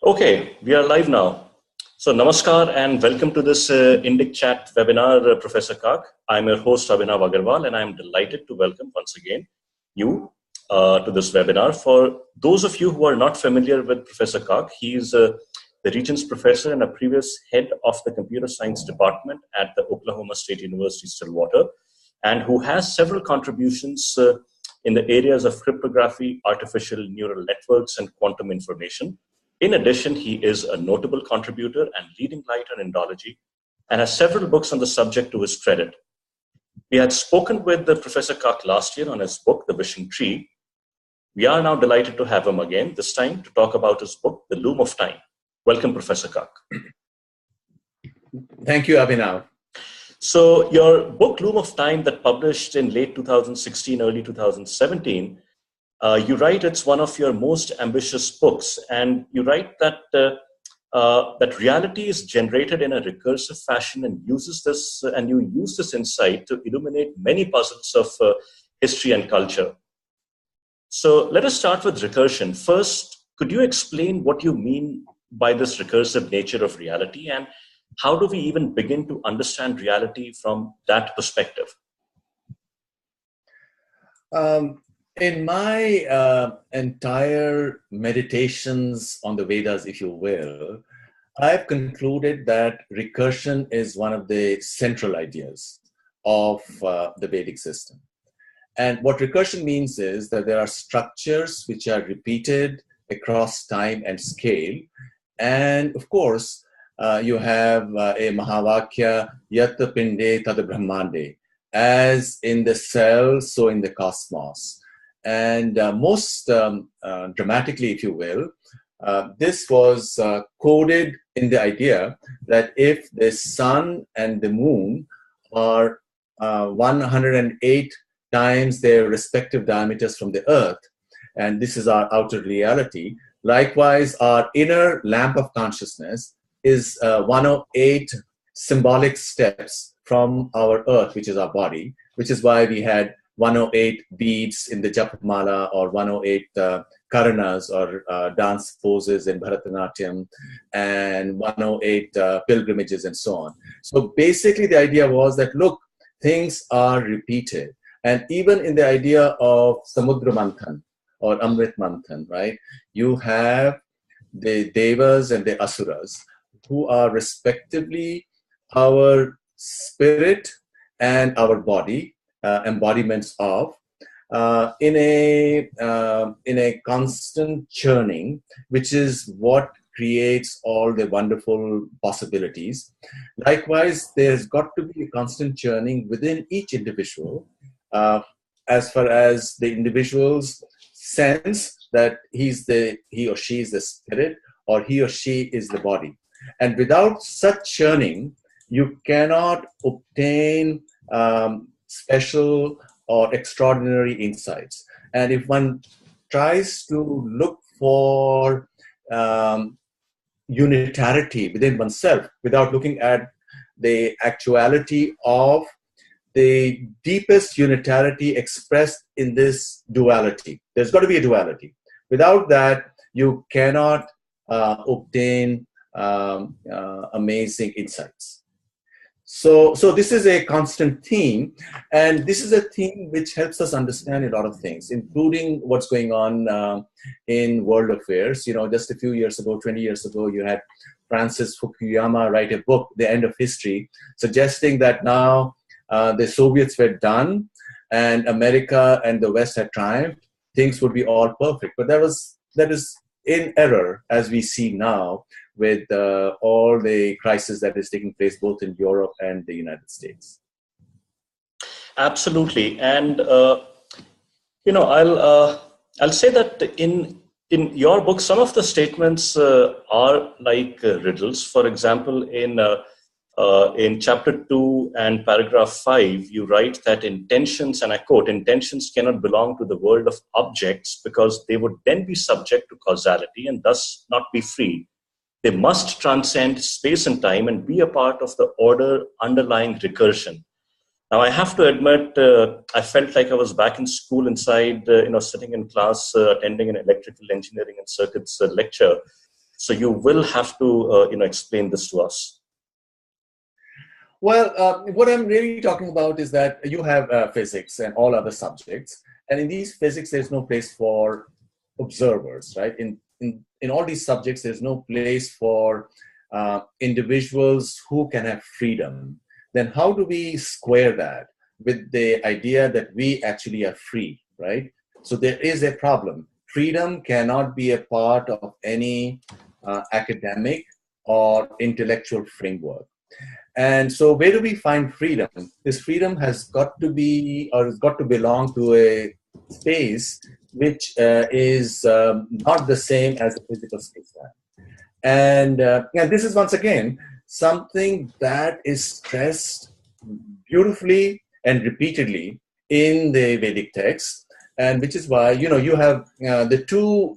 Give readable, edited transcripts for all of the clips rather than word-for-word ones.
Okay, we are live now. So, namaskar and welcome to this Indic chat webinar, Professor Kak. I'm your host, Abhinav Agarwal, and I'm delighted to welcome once again you to this webinar. For those of you who are not familiar with Professor Kak, he's the Regents Professor and a previous head of the Computer Science Department at the Oklahoma State University, Stillwater, and who has several contributions in the areas of cryptography, artificial neural networks, and quantum information. In addition, he is a notable contributor and leading light on Indology and has several books on the subject to his credit. We had spoken with Professor Kak last year on his book, The Wishing Tree. We are now delighted to have him again, this time to talk about his book, The Loom of Time. Welcome, Professor Kak. Thank you, Abhinav. So your book, Loom of Time, that published in late 2016, early 2017, you write it's one of your most ambitious books, and you write that that reality is generated in a recursive fashion and you use this insight to illuminate many puzzles of history and culture. So let us start with recursion. First, could you explain what you mean by this recursive nature of reality, and how do we even begin to understand reality from that perspective? In my entire meditations on the Vedas, if you will, I've concluded that recursion is one of the central ideas of the Vedic system. And what recursion means is that there are structures which are repeated across time and scale. And of course, you have a Mahavakya, Yatta Pinde Tada Brahmande, as in the cell, so in the cosmos. And most dramatically, if you will, this was coded in the idea that if the sun and the moon are 108 times their respective diameters from the earth, and this is our outer reality, likewise, our inner lamp of consciousness is 108 symbolic steps from our earth, which is our body, which is why we had 108 beads in the Japamala, or 108 karanas, or dance poses in Bharatanatyam, and 108 pilgrimages, and so on. So basically the idea was that, look, things are repeated. And even in the idea of Samudra Manthan, or Amrit Manthan, right? You have the Devas and the Asuras, who are respectively our spirit and our body, embodiments of, in a constant churning, which is what creates all the wonderful possibilities. Likewise, there's got to be a constant churning within each individual, as far as the individual's sense that he or she is the spirit, or he or she is the body. And without such churning, you cannot obtain special or extraordinary insights. And if one tries to look for unitarity within oneself without looking at the actuality of the deepest unitarity expressed in this duality, there's got to be a duality. Without that, you cannot obtain amazing insights. So this is a constant theme, and this is a theme which helps us understand a lot of things, including what's going on in world affairs. You know, just a few years ago, 20 years ago, you had Francis Fukuyama write a book, The End of History, suggesting that now the Soviets were done and America and the West had triumphed, things would be all perfect. But that is in error, as we see now, with all the crisis that is taking place both in Europe and the United States. Absolutely, and I'll say that in your book, some of the statements are like riddles. For example, in chapter 2 and paragraph 5, you write that intentions, and I quote, "intentions cannot belong to the world of objects because they would then be subject to causality and thus not be free. They must transcend space and time and be a part of the order underlying recursion." Now, I have to admit, I felt like I was back in school inside, sitting in class, attending an electrical engineering and circuits lecture. So you will have to explain this to us. Well, what I'm really talking about is that you have physics and all other subjects, and in these physics there's no place for observers, right? In all these subjects there's no place for individuals who can have freedom. Then how do we square that with the idea that we actually are free, right? So there is a problem. Freedom cannot be a part of any academic or intellectual framework. And so where do we find freedom? This freedom has got to be, or has got to belong to a space which is not the same as the physical space. And this is once again something that is stressed beautifully and repeatedly in the Vedic text, and which is why you have the two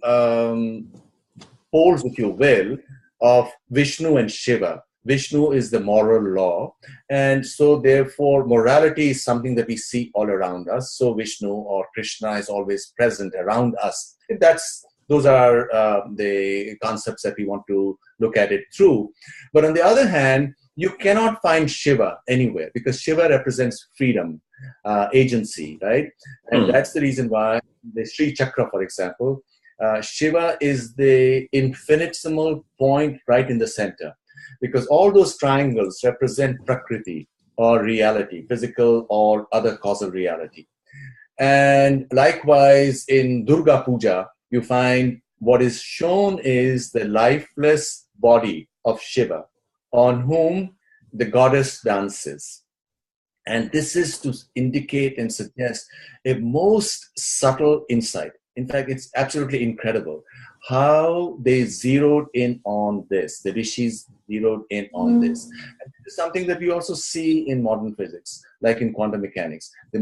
poles, if you will, of Vishnu and Shiva. Vishnu is the moral law, and so therefore morality is something that we see all around us. So Vishnu or Krishna is always present around us. Those are the concepts that we want to look at it through. But on the other hand, you cannot find Shiva anywhere, because Shiva represents freedom, agency, right? And that's the reason why the Sri Chakra, for example, Shiva is the infinitesimal point right in the center, because all those triangles represent Prakriti or reality, physical or other causal reality. And likewise in Durga Puja, you find what is shown is the lifeless body of Shiva, on whom the goddess dances. And this is to indicate and suggest a most subtle insight. In fact, it's absolutely incredible how they zeroed in on this. The rishis zeroed in on this. And this is something that we also see in modern physics, like in quantum mechanics. The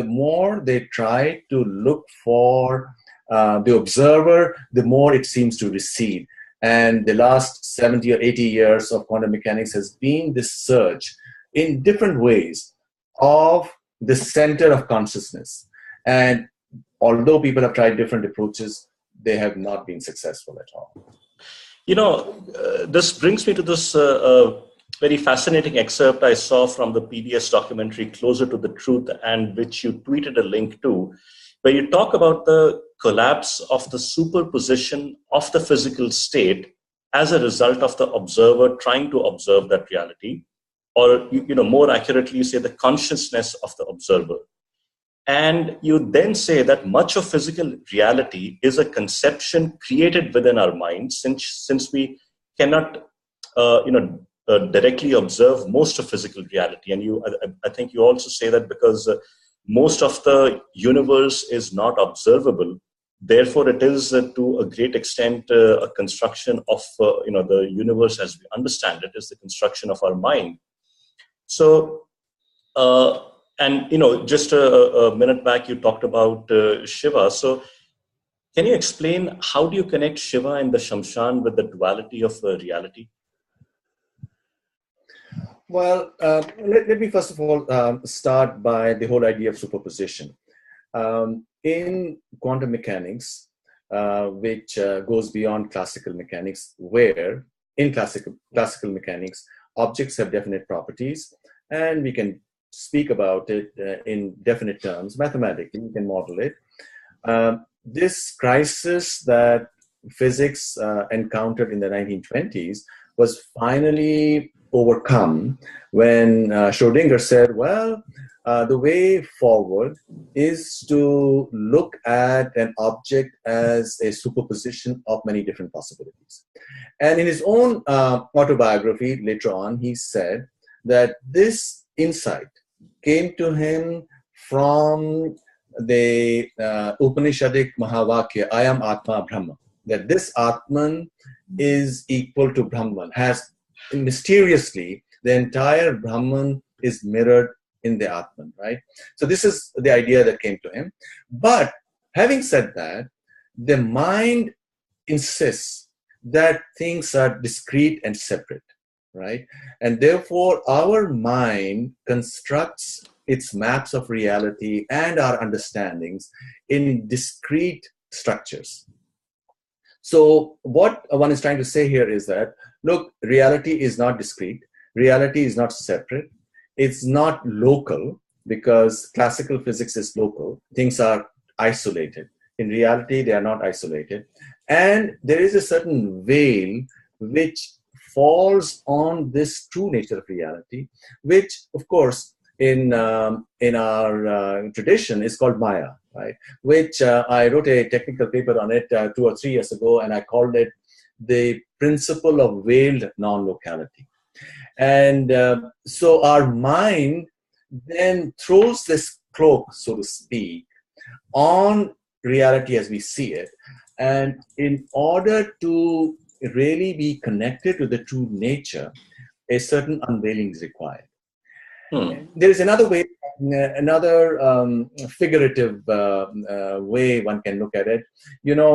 more they try to look for the observer, the more it seems to recede. And the last 70 or 80 years of quantum mechanics has been this search in different ways of the center of consciousness. And although people have tried different approaches, they have not been successful at all. This brings me to this very fascinating excerpt I saw from the PBS documentary Closer to the Truth, and which you tweeted a link to, where you talk about the collapse of the superposition of the physical state as a result of the observer trying to observe that reality, or more accurately, you say the consciousness of the observer. And you then say that much of physical reality is a conception created within our minds, since we cannot directly observe most of physical reality. And I think you also say that because most of the universe is not observable, therefore it is to a great extent a construction of the universe as we understand it is the construction of our mind. So and just a minute back you talked about Shiva. So can you explain how do you connect Shiva and the Shamshan with the duality of reality? Well, let me first of all start by the whole idea of superposition. In quantum mechanics, which goes beyond classical mechanics, where in classical mechanics, objects have definite properties, and we can speak about it in definite terms. Mathematically, we can model it. This crisis that physics encountered in the 1920s was finally overcome when Schrödinger said, well, the way forward is to look at an object as a superposition of many different possibilities. And in his own autobiography later on, he said that this insight came to him from the Upanishadic Mahavakya, I am Atma Brahma, that this Atman is equal to Brahman, has mysteriously the entire Brahman is mirrored in the Atman, right? So this is the idea that came to him. But having said that, the mind insists that things are discrete and separate, right? And therefore, our mind constructs its maps of reality and our understandings in discrete structures. So what one is trying to say here is that, look, reality is not discrete. Reality is not separate. It's not local, because classical physics is local. Things are isolated. In reality, they are not isolated. And there is a certain veil which falls on this true nature of reality, which, of course, in our tradition is called Maya, right? Which I wrote a technical paper on it 2 or 3 years ago, and I called it the principle of veiled non-locality. And so our mind then throws this cloak, so to speak, on reality as we see it. And in order to really be connected to the true nature, a certain unveiling is required. There is another way, another figurative way one can look at it. You know,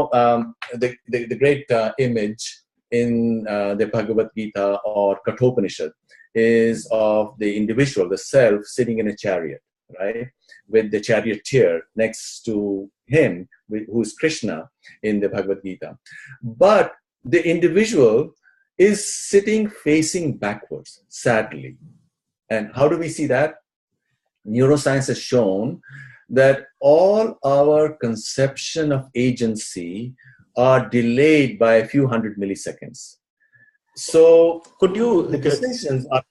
the great image in the Bhagavad Gita or Kathopanishad is of the individual, the self, sitting in a chariot, right? With the charioteer next to him, who is Krishna in the Bhagavad Gita. But the individual is sitting facing backwards, sadly. And how do we see that? Neuroscience has shown that all our conception of agency are delayed by a few hundred milliseconds. So could you the decisions are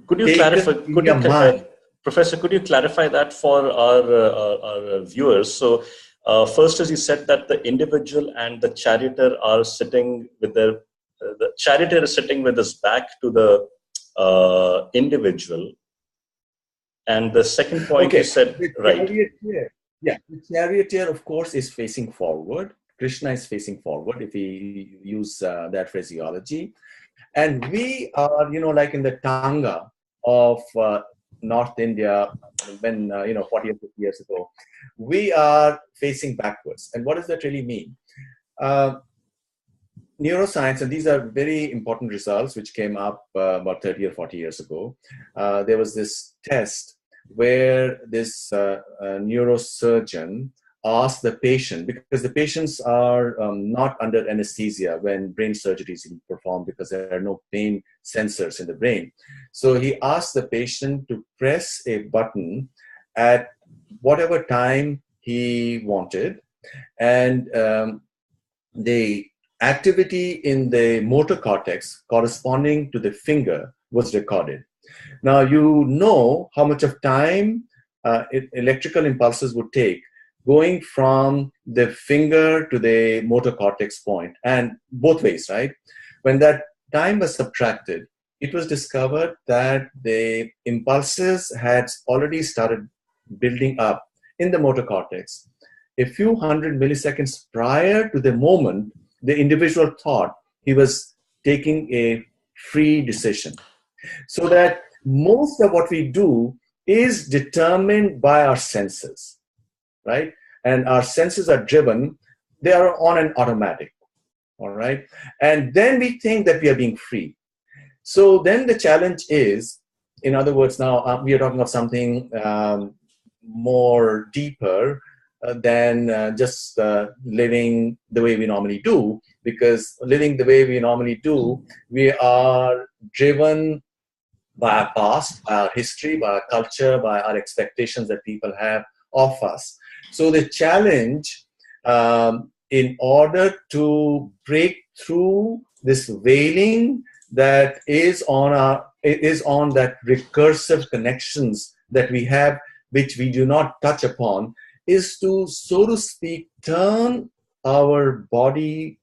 could you clarify? Professor, could you clarify that for our viewers? So first, as you said, that the individual and the charioteer are sitting with their the charioteer is sitting with his back to the individual, and the second point you said, right? The charioteer, of course, is facing forward. Krishna is facing forward, if we use that phraseology. And we are, like in the Tanga of North India, when, 40 or 50 years ago, we are facing backwards. And what does that really mean? Neuroscience, and these are very important results which came up about 30 or 40 years ago. There was this test where this neurosurgeon asked the patient, because the patients are not under anesthesia when brain surgery is performed because there are no pain sensors in the brain. So he asked the patient to press a button at whatever time he wanted, and the activity in the motor cortex corresponding to the finger was recorded. Now, you know how much of time electrical impulses would take going from the finger to the motor cortex point, and both ways, right? When that time was subtracted, it was discovered that the impulses had already started building up in the motor cortex a few hundred milliseconds prior to the moment the individual thought he was taking a free decision. So that most of what we do is determined by our senses, right? And our senses are driven, they are on an automatic, all right? And then we think that we are being free. So then the challenge is, in other words, now we are talking of something more deeper than just living the way we normally do, because living the way we normally do, we are driven by our past, by our history, by our culture, by our expectations that people have of us. So the challenge, in order to break through this veiling that is on that recursive connections that we have, which we do not touch upon, is to, so to speak, turn our body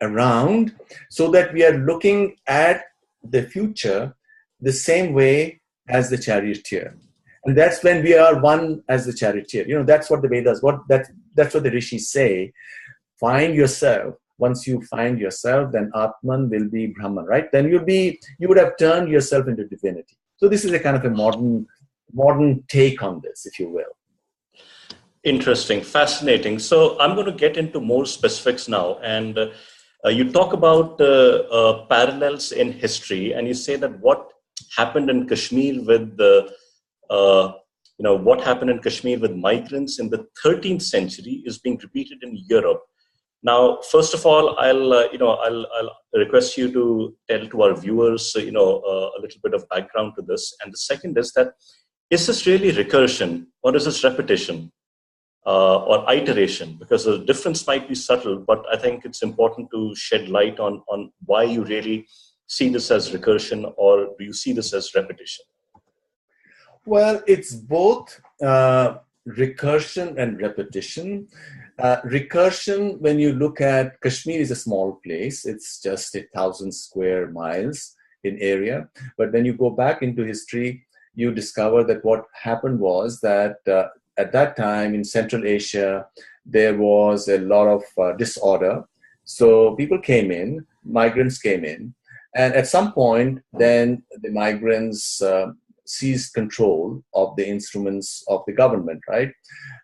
around so that we are looking at the future the same way as the charioteer. And that's when we are one as the charioteer. That's what the Vedas, that's what the rishis say. Find yourself. Once you find yourself, then Atman will be Brahman, right? Then you would have turned yourself into divinity. So this is a kind of a modern take on this, if you will. Interesting, fascinating. So I'm going to get into more specifics now. And you talk about parallels in history, and you say that what happened in Kashmir with what happened in Kashmir with migrants in the 13th century is being repeated in Europe Now, first of all, I'll request you to tell to our viewers, a little bit of background to this. And the second is that, is this really recursion or is this repetition or iteration? Because the difference might be subtle, but I think it's important to shed light on why you really see this as recursion, or do you see this as repetition? Well, it's both recursion and repetition. Recursion, when you look at Kashmir, is a small place. It's just 1,000 square miles in area. But when you go back into history, you discover that what happened was that at that time in Central Asia, there was a lot of disorder. So people came in, migrants came in, and at some point, then the migrants seized control of the instruments of the government, right?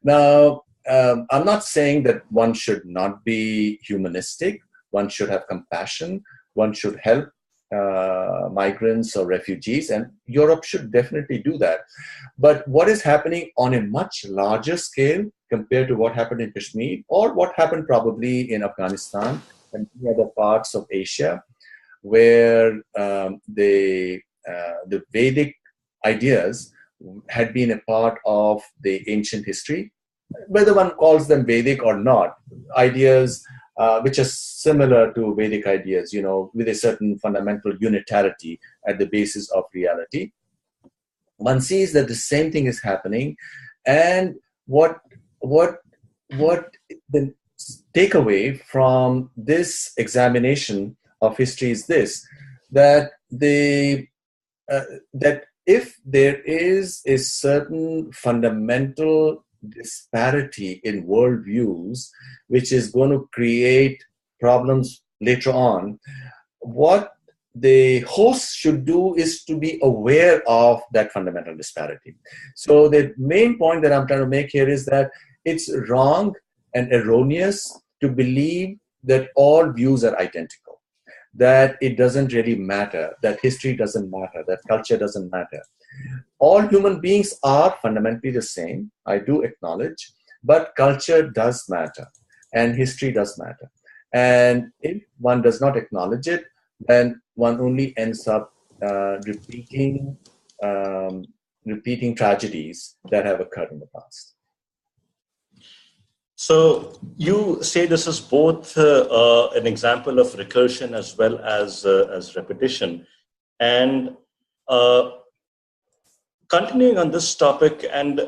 Now, I'm not saying that one should not be humanistic. One should have compassion. One should help migrants or refugees, and Europe should definitely do that. But what is happening on a much larger scale compared to what happened in Kashmir, or what happened probably in Afghanistan and many other parts of Asia, where the Vedic ideas had been a part of the ancient history, whether one calls them Vedic or not, ideas which are similar to Vedic ideas, with a certain fundamental unitarity at the basis of reality. One sees that the same thing is happening, and what the takeaway from this examination of history is this: that that if there is a certain fundamental disparity in worldviews, which is going to create problems later on, what the host should do is to be aware of that fundamental disparity. So the main point that I'm trying to make here is that it's wrong and erroneous to believe that all views are identical, that it doesn't really matter, that history doesn't matter, that culture doesn't matter. All human beings are fundamentally the same, I do acknowledge, but culture does matter and history does matter. And if one does not acknowledge it, then one only ends up repeating tragedies that have occurred in the past. So you say this is both an example of recursion as well as repetition. And continuing on this topic, and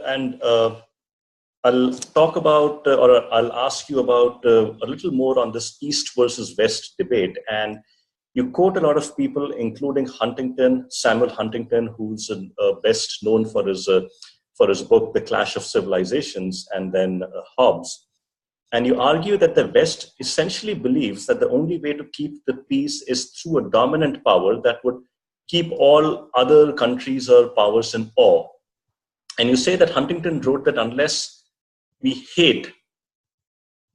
I'll talk about, or I'll ask you about a little more on this East versus West debate. And you quote a lot of people, including Samuel Huntington, who's best known for his book, The Clash of Civilizations, and then Hobbes. And you argue that the West essentially believes that the only way to keep the peace is through a dominant power that would keep all other countries or powers in awe. And you say that Huntington wrote that unless we hate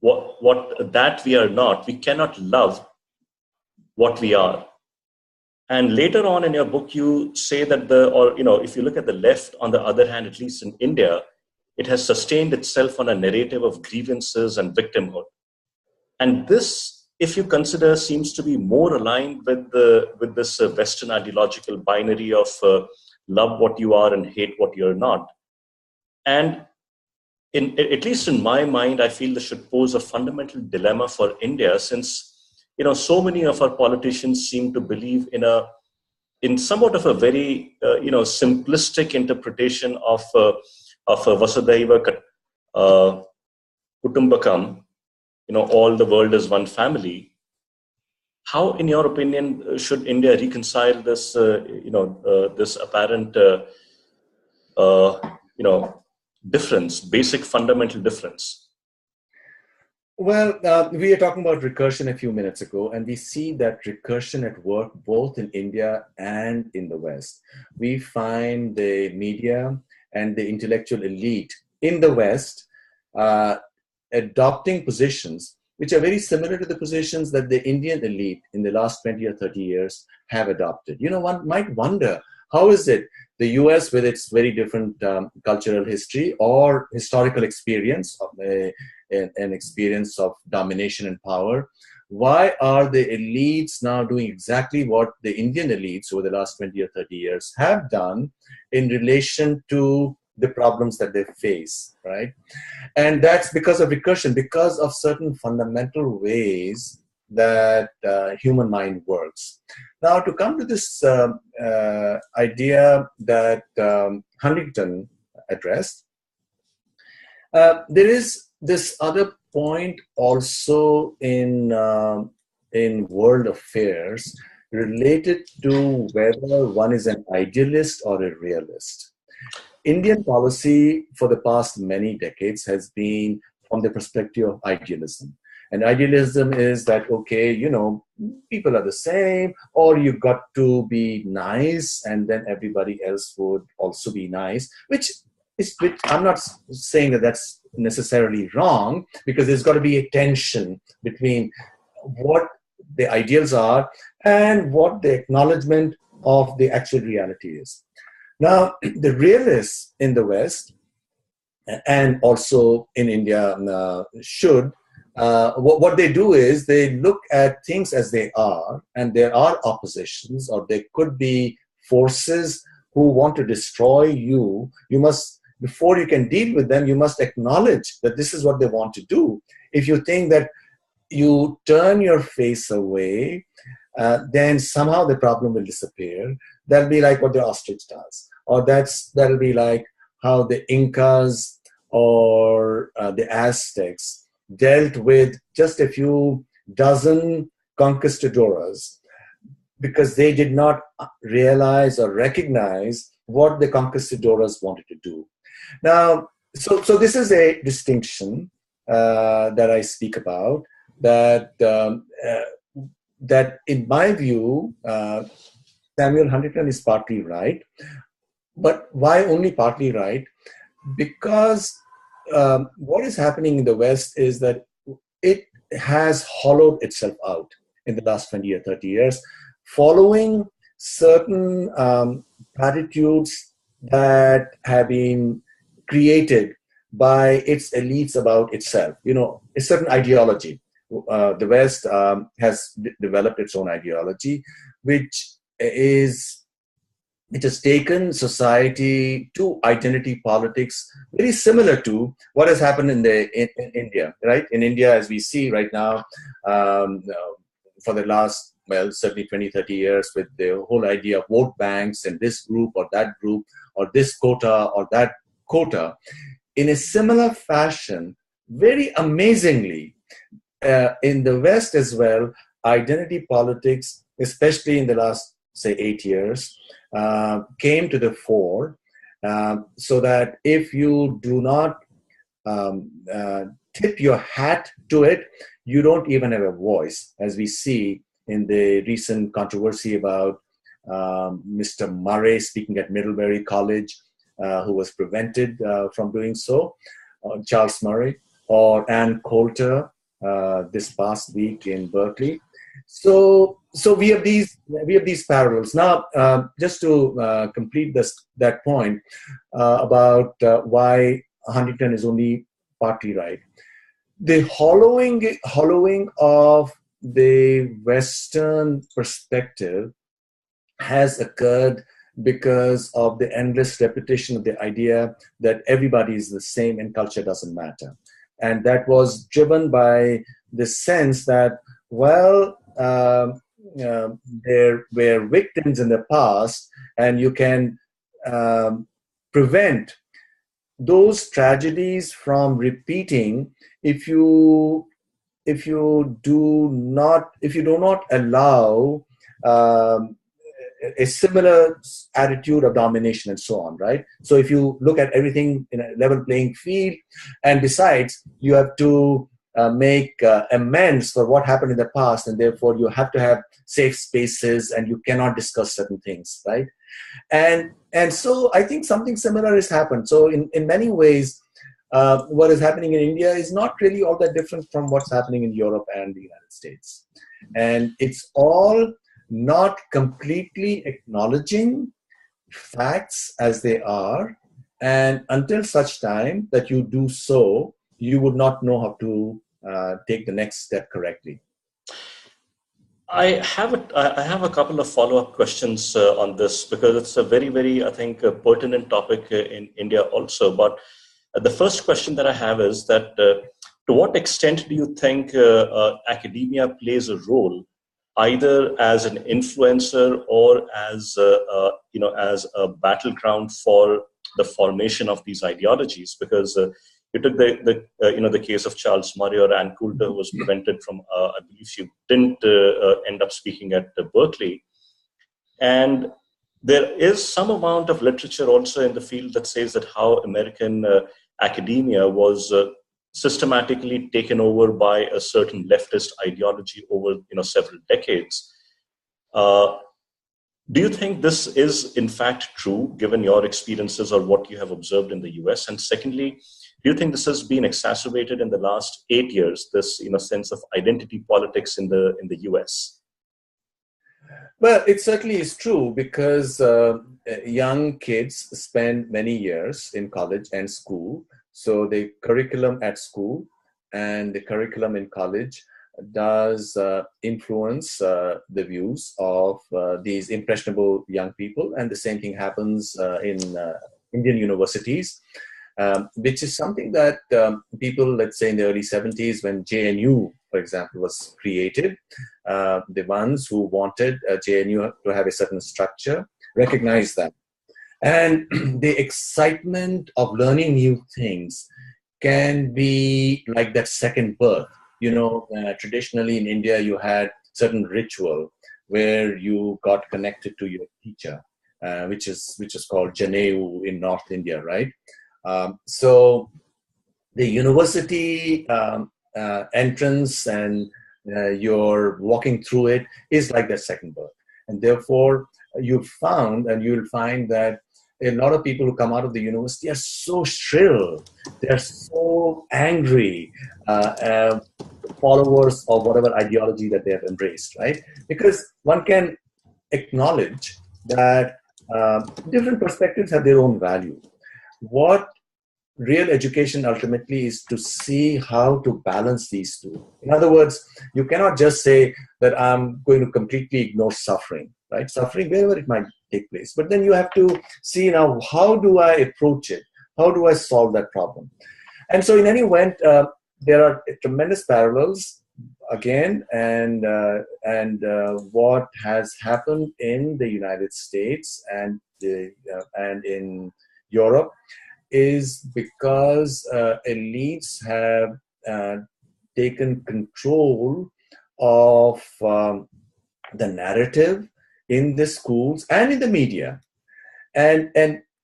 what that we are not, we cannot love what we are. And later on in your book, you say that if you look at the left, on the other hand, at least in India, it has sustained itself on a narrative of grievances and victimhood. And this, if you consider, seems to be more aligned with this Western ideological binary of love what you are and hate what you're not. And at least in my mind, I feel this should pose a fundamental dilemma for India, since so many of our politicians seem to believe in somewhat of a very simplistic interpretation of Vasudhaiva Kutumbakam, all the world is one family. How, in your opinion, should India reconcile this, this apparent, difference, basic fundamental difference? Well, we were talking about recursion a few minutes ago, and we see that recursion at work both in India and in the West. We find the media and the intellectual elite in the West adopting positions which are very similar to the positions that the Indian elite in the last 20 or 30 years have adopted. One might wonder, how is it the US, with its very different cultural history or historical experience, an experience of domination and power. Why are the elites now doing exactly what the Indian elites over the last 20 or 30 years have done in relation to the problems that they face, right? And that's because of recursion, because of certain fundamental ways that human mind works. Now, to come to this idea that Huntington addressed, there is this other point also in world affairs related to whether one is an idealist or a realist. Indian policy for the past many decades has been from the perspective of idealism. And idealism is that, okay, you know, people are the same, or you got to be nice, and then everybody else would also be nice, which I'm not saying that that's necessarily wrong, because there's got to be a tension between what the ideals are and what the acknowledgement of the actual reality is. Now, the realists in the West and also in India what they do is they look at things as they are, and there are oppositions, or there could be forces who want to destroy you. You must, before you can deal with them, you must acknowledge that this is what they want to do. If you think that you turn your face away, then somehow the problem will disappear. That'll be like what the ostrich does, or that'll be like how the Incas or the Aztecs dealt with just a few dozen conquistadoras, because they did not realize or recognize what the conquistadoras wanted to do. Now, so this is a distinction that I speak about, that in my view, Samuel Huntington is partly right. But why only partly right? Because what is happening in the West is that it has hollowed itself out in the last 20 or 30 years, following certain attitudes that have been created by its elites about itself. You know, a certain ideology. The West has developed its own ideology, which it has taken society to identity politics, very similar to what has happened in India, right? In India, as we see right now, for the last, well, certainly 20, 30 years, with the whole idea of vote banks and this group or that group, or this quota or that quota, in a similar fashion, very amazingly, in the West as well, identity politics, especially in the last, say, 8 years, came to the fore, so that if you do not tip your hat to it, you don't even have a voice, as we see in the recent controversy about Mr. Murray speaking at Middlebury College, who was prevented from doing so, Charles Murray, or Ann Coulter this past week in Berkeley. So we have these parallels. Now, just to complete that point about why Huntington is only partly right. The hollowing of the Western perspective has occurred because of the endless repetition of the idea that everybody is the same and culture doesn't matter. And that was driven by the sense that, well, there were victims in the past, and you can prevent those tragedies from repeating if you do not allow a similar attitude of domination and so on, right? So if you look at everything in a level playing field, and besides, you have to make amends for what happened in the past, and therefore you have to have safe spaces, and you cannot discuss certain things, right? And so I think something similar has happened. So in many ways, what is happening in India is not really all that different from what's happening in Europe and the United States. And it's all not completely acknowledging facts as they are. And until such time that you do so, you would not know how to take the next step correctly. I have a couple of follow-up questions on this, because it's a very, very, I think, pertinent topic in India also. But the first question that I have is that to what extent do you think academia plays a role, either as an influencer or as as a battleground for the formation of these ideologies? Because you took the case of Charles Murray or Ann Coulter, who was prevented from, I believe she didn't end up speaking at Berkeley. And there is some amount of literature also in the field that says that how American academia was systematically taken over by a certain leftist ideology over several decades. Do you think this is in fact true, given your experiences or what you have observed in the US? And secondly, do you think this has been exacerbated in the last 8 years, this sense of identity politics in the US? Well, it certainly is true, because young kids spend many years in college and school. So the curriculum at school and the curriculum in college does influence the views of these impressionable young people. And the same thing happens in Indian universities, which is something that people, let's say in the early 70s, when JNU, for example, was created, the ones who wanted JNU to have a certain structure recognized that. And the excitement of learning new things can be like that second birth. Traditionally in India, you had certain ritual where you got connected to your teacher, which is called Janeu in North India, right? So the university entrance and you're walking through it is like that second birth. And therefore, you'll find that a lot of people who come out of the university are so shrill, they're so angry, followers of whatever ideology that they have embraced, right? Because one can acknowledge that different perspectives have their own value. What real education ultimately is to see how to balance these two. In other words, you cannot just say that I'm going to completely ignore suffering, right? Suffering, wherever it might take place. But then you have to see now, how do I approach it? How do I solve that problem? And so in any event, there are tremendous parallels again, and what has happened in the United States and in Europe is because elites have taken control of the narrative in the schools and in the media. And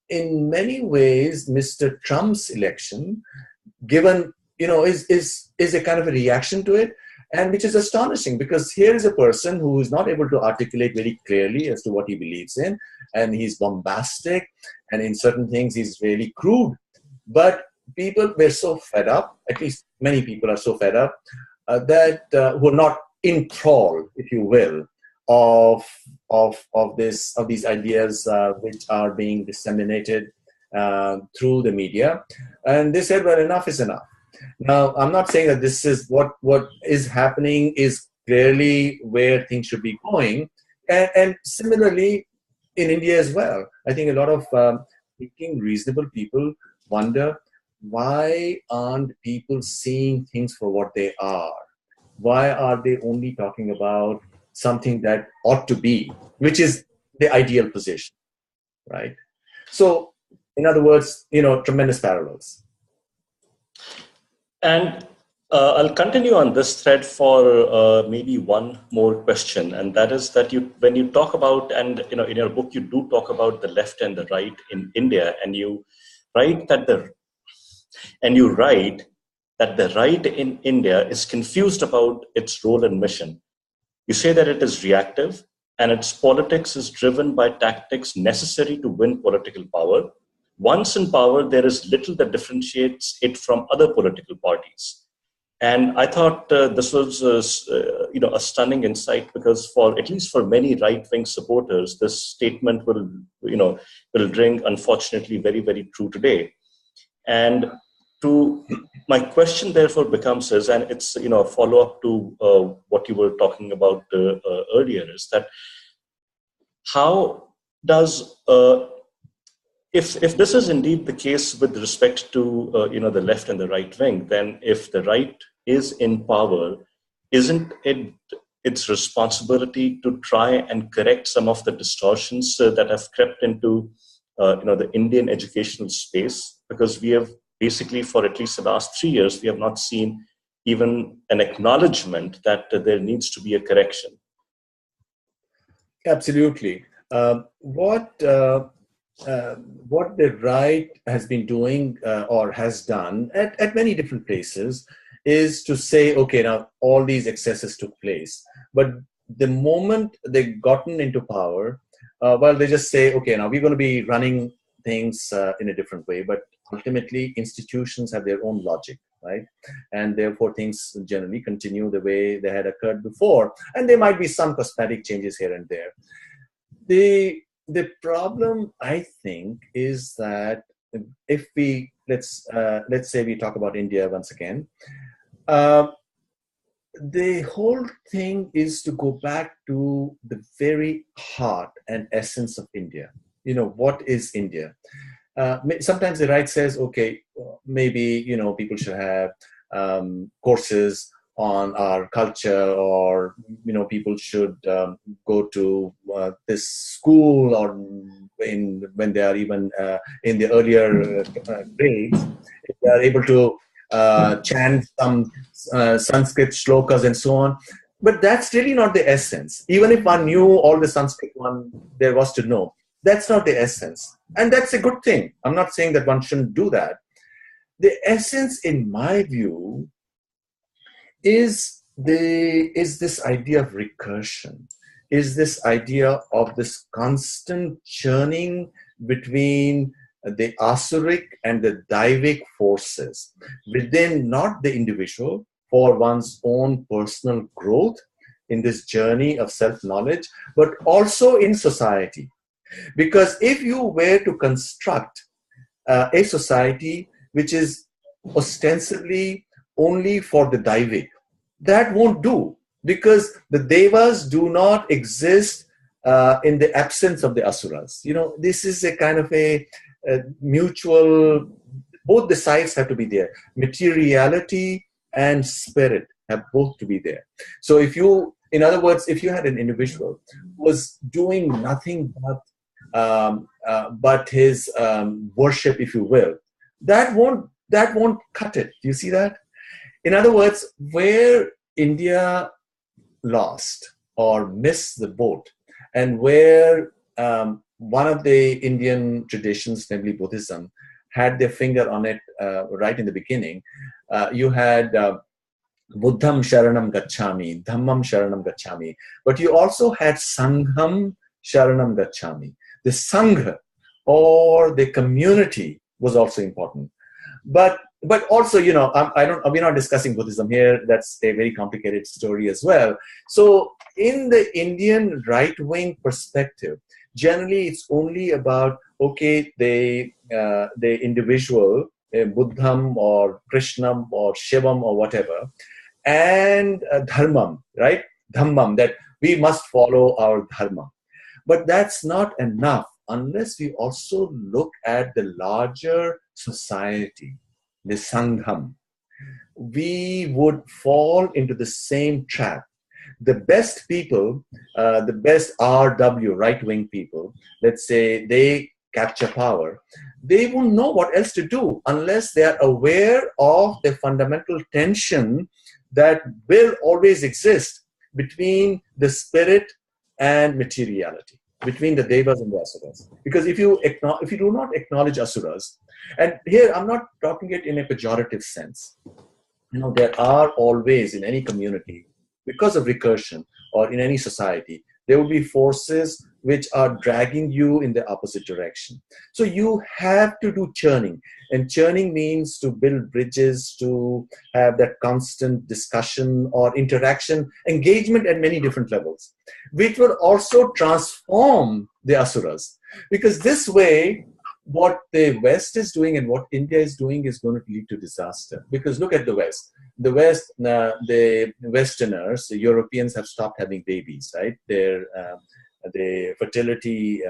in many ways, Mr. Trump's election, given, is a kind of a reaction to it, and which is astonishing, because here is a person who is not able to articulate very clearly as to what he believes in, and he's bombastic, and in certain things he's really crude. But people were so fed up, at least many people are so fed up, that who are not enthralled, if you will, of these ideas which are being disseminated through the media. And they said, well, enough is enough. Now, I'm not saying that this is what is happening is clearly where things should be going. And similarly, in India as well, I think a lot of thinking, reasonable people wonder, why aren't people seeing things for what they are? Why are they only talking about something that ought to be, which is the ideal position, right? So, in other words, tremendous parallels. And I'll continue on this thread for maybe one more question, and that is that when you talk about, and in your book you do talk about the left and the right in India, and you write that the right in India is confused about its role and mission. You say that it is reactive, and its politics is driven by tactics necessary to win political power. Once in power, there is little that differentiates it from other political parties. And I thought this was a stunning insight, because at least for many right-wing supporters, this statement will ring, unfortunately, very, very true today. And to my question therefore becomes is, and it's a follow up to what you were talking about earlier, is that how does if this is indeed the case with respect to the left and the right wing, then if the right is in power, isn't it its responsibility to try and correct some of the distortions that have crept into the Indian educational space? Because we have basically, for at least the last 3 years, we have not seen even an acknowledgement that there needs to be a correction. Absolutely. What the right has been doing or has done at many different places is to say, okay, now all these excesses took place. But the moment they've gotten into power, well, they just say, okay, now we're going to be running things in a different way. But ultimately, institutions have their own logic, right? And therefore, things generally continue the way they had occurred before. And there might be some cosmetic changes here and there. The problem, I think, is that if we let's say we talk about India once again, the whole thing is to go back to the very heart and essence of India. What is India? Sometimes the right says, okay, maybe people should have courses on our culture, or people should go to this school, or when they are even in the earlier grades, they are able to chant some Sanskrit shlokas and so on. But that's really not the essence. Even if one knew all the Sanskrit one there was to know, that's not the essence. And that's a good thing. I'm not saying that one shouldn't do that. The essence, in my view, is this idea of recursion, is this idea of this constant churning between the asuric and the daivic forces within, not the individual, for one's own personal growth in this journey of self-knowledge, but also in society. Because if you were to construct a society which is ostensibly only for the daivic, that won't do, because the devas do not exist in the absence of the asuras. This is a kind of a mutual, both the sides have to be there. Materiality and spirit have both to be there. So in other words, if you had an individual who was doing nothing but his worship, if you will, that won't cut it. Do you see that? In other words, where India lost or missed the boat, and where one of the Indian traditions, namely Buddhism, had their finger on it right in the beginning, you had Buddham Sharanam Gacchami, Dhammam Sharanam Gacchami, but you also had Sangham Sharanam Gacchami. The Sangha, or the community, was also important. But also, we're not discussing Buddhism here. That's a very complicated story as well. So in the Indian right-wing perspective, generally it's only about, okay, the individual, Buddham or Krishnam or Shivam or whatever, and Dharmam, right? Dhammam, that we must follow our Dharma. But that's not enough unless we also look at the larger society, the Sangham. We would fall into the same trap. The best people, the best RW, right-wing people, let's say they capture power, they won't know what else to do unless they are aware of the fundamental tension that will always exist between the spirit and materiality, between the devas and the asuras. Because if you do not acknowledge asuras, and here I'm not talking it in a pejorative sense, there are always in any community, because of recursion, or in any society, there will be forces which are dragging you in the opposite direction. So you have to do churning. And churning means to build bridges, to have that constant discussion or interaction, engagement at many different levels, which will also transform the asuras. Because this way, what the West is doing and what India is doing is going to lead to disaster. Because look at the West. The West, the Westerners, the Europeans have stopped having babies, right? The fertility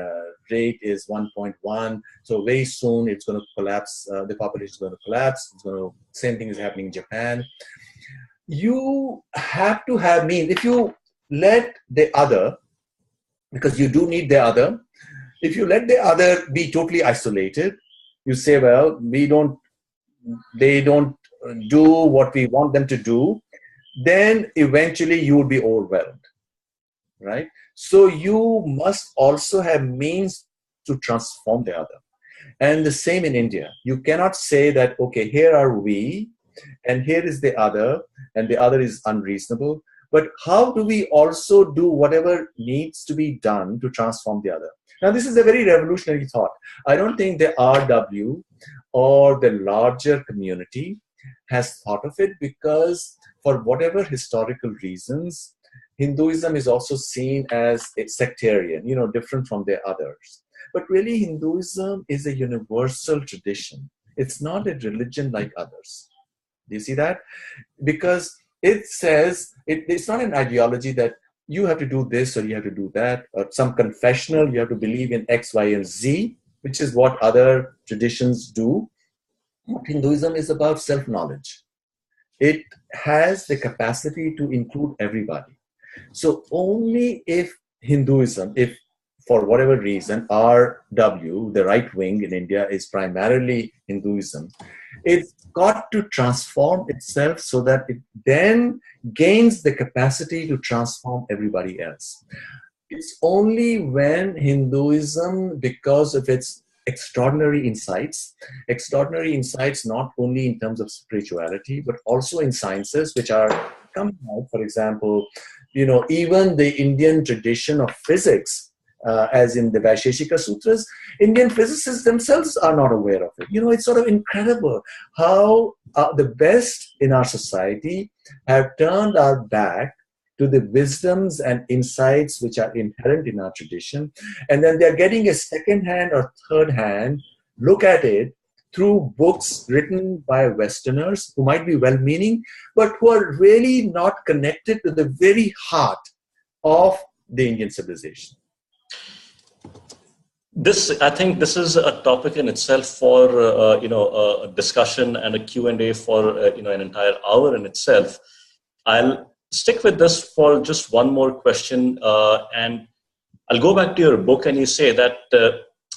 rate is 1.1. So very soon it's going to collapse. The population is going to collapse. Same thing is happening in Japan. You have to have means. If you let the other, because you do need the other, if you let the other be totally isolated, you say, well, they don't do what we want them to do, then eventually you will be overwhelmed, right? So you must also have means to transform the other. And the same in India. You cannot say that, okay, here are we, and here is the other, and the other is unreasonable. But how do we also do whatever needs to be done to transform the other? Now, this is a very revolutionary thought. I don't think the RW or the larger community has thought of it, because for whatever historical reasons, Hinduism is also seen as a sectarian, different from the others. But really, Hinduism is a universal tradition. It's not a religion like others. Do you see that? Because it says, it's not an ideology that you have to do this or you have to do that, or some confessional, you have to believe in X, Y, and Z, which is what other traditions do. Hinduism is about self-knowledge. It has the capacity to include everybody. So only if Hinduism, if for whatever reason, RW, the right wing in India, is primarily Hinduism, it's got to transform itself so that it then gains the capacity to transform everybody else. It's only when Hinduism, because of its extraordinary insights not only in terms of spirituality, but also in sciences which are coming out, for example, even the Indian tradition of physics, as in the Vaisheshika Sutras, Indian physicists themselves are not aware of it. It's sort of incredible how the best in our society have turned our back to the wisdoms and insights which are inherent in our tradition. And then they're getting a second-hand or third-hand look at it through books written by Westerners who might be well-meaning, but who are really not connected to the very heart of the Indian civilization. I think this is a topic in itself for a discussion and a Q&A for an entire hour in itself. I'll stick with this for just one more question, and I'll go back to your book, and you say that,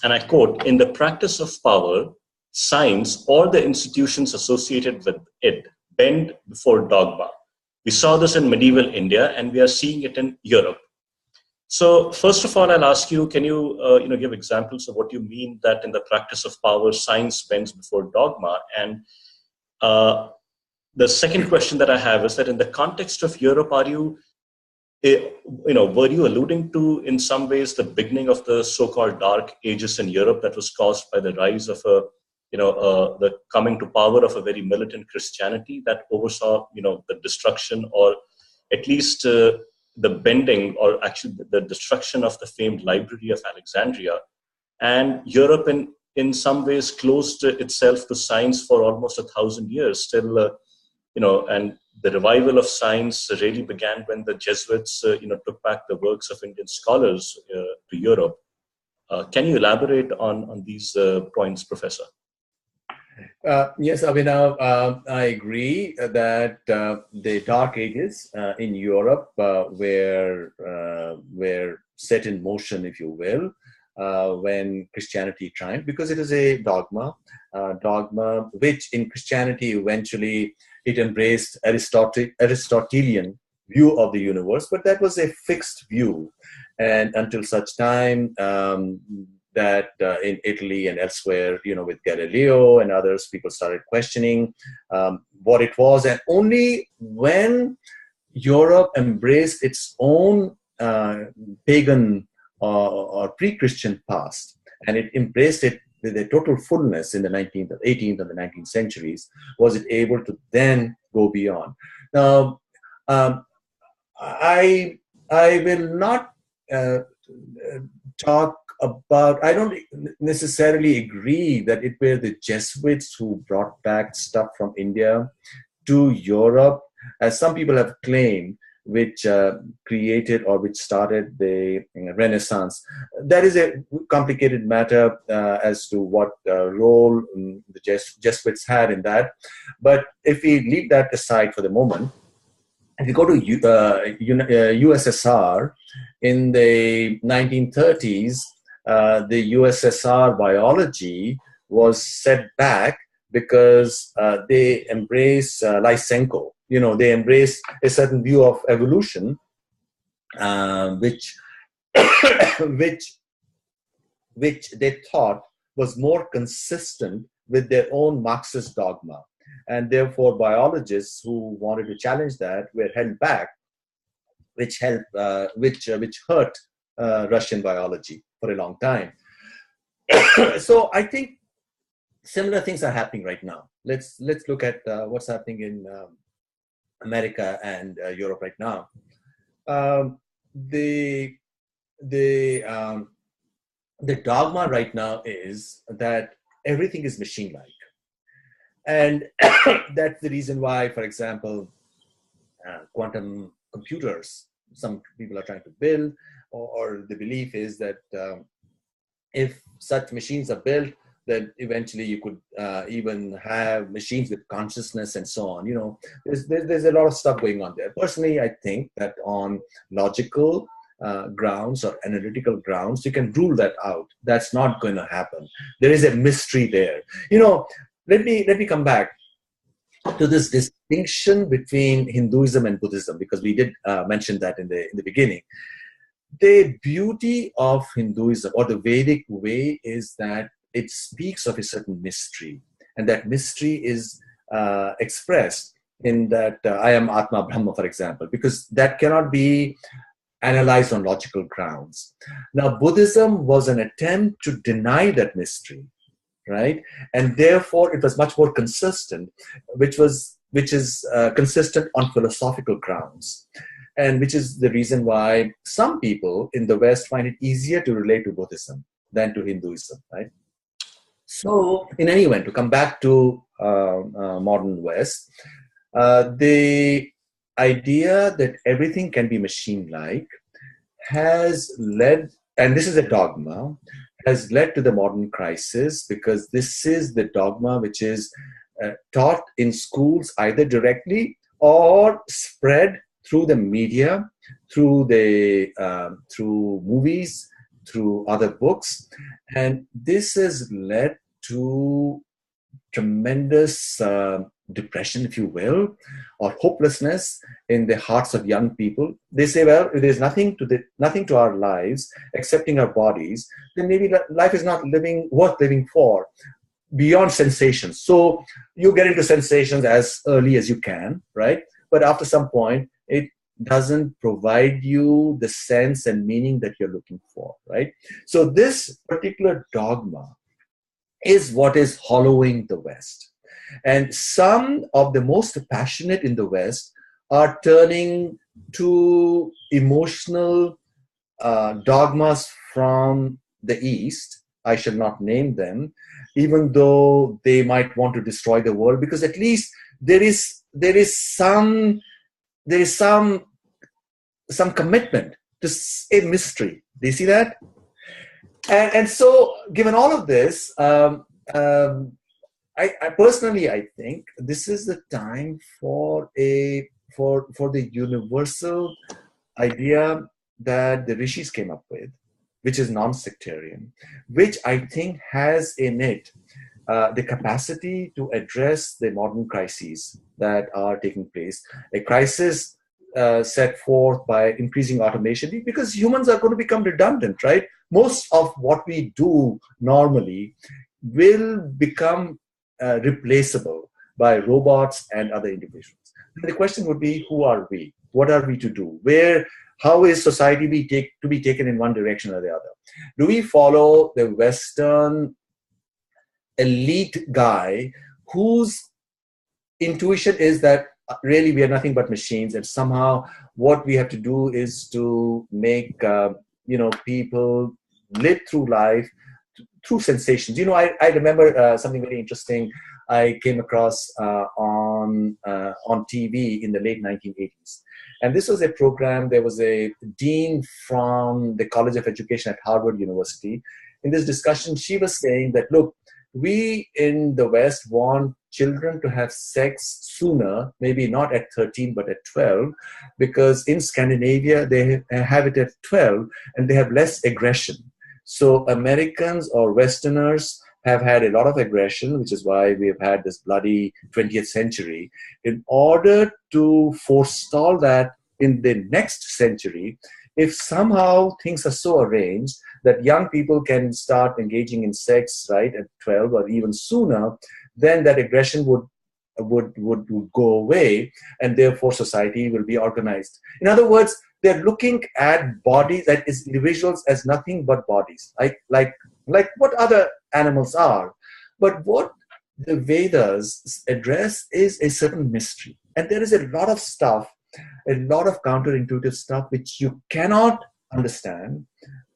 and I quote, "In the practice of power, science or the institutions associated with it bend before dogma. We saw this in medieval India, and we are seeing it in Europe." So first of all, I'll ask you, can you give examples of what you mean that in the practice of power, science bends before dogma? And the second question that I have is that in the context of Europe, were you alluding to in some ways the beginning of the so-called Dark Ages in Europe that was caused by the rise of the coming to power of a very militant Christianity that oversaw, the destruction, or at least the bending, or actually the destruction of the famed Library of Alexandria, and Europe in some ways closed itself to science for almost 1,000 years still, and the revival of science really began when the Jesuits, took back the works of Indian scholars to Europe. Can you elaborate on these points, Professor? Yes, Abhinav, I agree that the Dark Ages in Europe were set in motion, if you will, when Christianity triumphed, because it is a dogma which in Christianity eventually it embraced Aristotelian view of the universe, but that was a fixed view. And until such time that in Italy and elsewhere, with Galileo and others, people started questioning what it was. And only when Europe embraced its own pagan or pre-Christian past, and it embraced it with a total fullness in the 18th and the 19th centuries, was it able to then go beyond. Now, I will not talk about, I don't necessarily agree that it were the Jesuits who brought back stuff from India to Europe, as some people have claimed, which created or which started the Renaissance. That is a complicated matter as to what role the Jesuits had in that. But if we leave that aside for the moment, if you go to USSR in the 1930s, the USSR biology was set back because they embrace Lysenko. They embrace a certain view of evolution, which they thought was more consistent with their own Marxist dogma. And therefore, biologists who wanted to challenge that were held back, which hurt Russian biology for a long time. So I think similar things are happening right now. Let's look at what's happening in America and Europe right now. The dogma right now is that everything is machine-like. And that's the reason why, for example, quantum computers, some people are trying to build, or the belief is that if such machines are built, then eventually you could even have machines with consciousness and so on. There's a lot of stuff going on there. Personally, I think that on logical grounds or analytical grounds, you can rule that out. That's not going to happen. There is a mystery there. Let me come back to this distinction between Hinduism and Buddhism, because we did mention that in the beginning. The beauty of Hinduism or the Vedic way is that it speaks of a certain mystery, and that mystery is expressed in that I am Atma Brahma, for example, because that cannot be analyzed on logical grounds. Now, Buddhism was an attempt to deny that mystery, right? And therefore, it was much more consistent, which is consistent on philosophical grounds. And which is the reason why some people in the West find it easier to relate to Buddhism than to Hinduism, right? So, in any event, to come back to modern West, the idea that everything can be machine-like has led, and this is a dogma, has led to the modern crisis, because this is the dogma which is taught in schools either directly or spread through the media, through movies, through other books. And this has led to tremendous depression, if you will, or hopelessness in the hearts of young people. They say, well, if there's nothing to our lives excepting our bodies, then maybe life is not worth living for, beyond sensations. So you get into sensations as early as you can, right? But after some point, it doesn't provide you the sense and meaning that you're looking for, right? So this particular dogma is what is hollowing the West. And some of the most passionate in the West are turning to emotional dogmas from the East. I shall not name them, even though they might want to destroy the world, because at least there is some commitment to a mystery. Do you see that? And so, given all of this, I personally, I think this is the time for the universal idea that the rishis came up with, which is non-sectarian, which I think has in it the capacity to address the modern crises that are taking place. A crisis set forth by increasing automation, because humans are going to become redundant, right? Most of what we do normally will become replaceable by robots and other individuals. And the question would be, who are we? What are we to do? How is society to be taken in one direction or the other? Do we follow the Western elite guy whose intuition is that really we are nothing but machines, and somehow what we have to do is to make people live through life through sensations. I remember something very interesting I came across on TV in the late 1980s. And this was a program, there was a dean from the College of Education at Harvard University. In this discussion, she was saying that, look, we in the West want children to have sex sooner, maybe not at 13, but at 12, because in Scandinavia, they have it at 12 and they have less aggression. So Americans or Westerners have had a lot of aggression, which is why we have had this bloody 20th century. In order to forestall that in the next century, if somehow things are so arranged that young people can start engaging in sex, right, at 12 or even sooner, then that aggression would go away, and therefore society will be organized. In other words, they're looking at bodies, that is individuals, as nothing but bodies, like what other animals are. But what the Vedas address is a certain mystery. And there is a lot of stuff, a lot of counterintuitive stuff which you cannot understand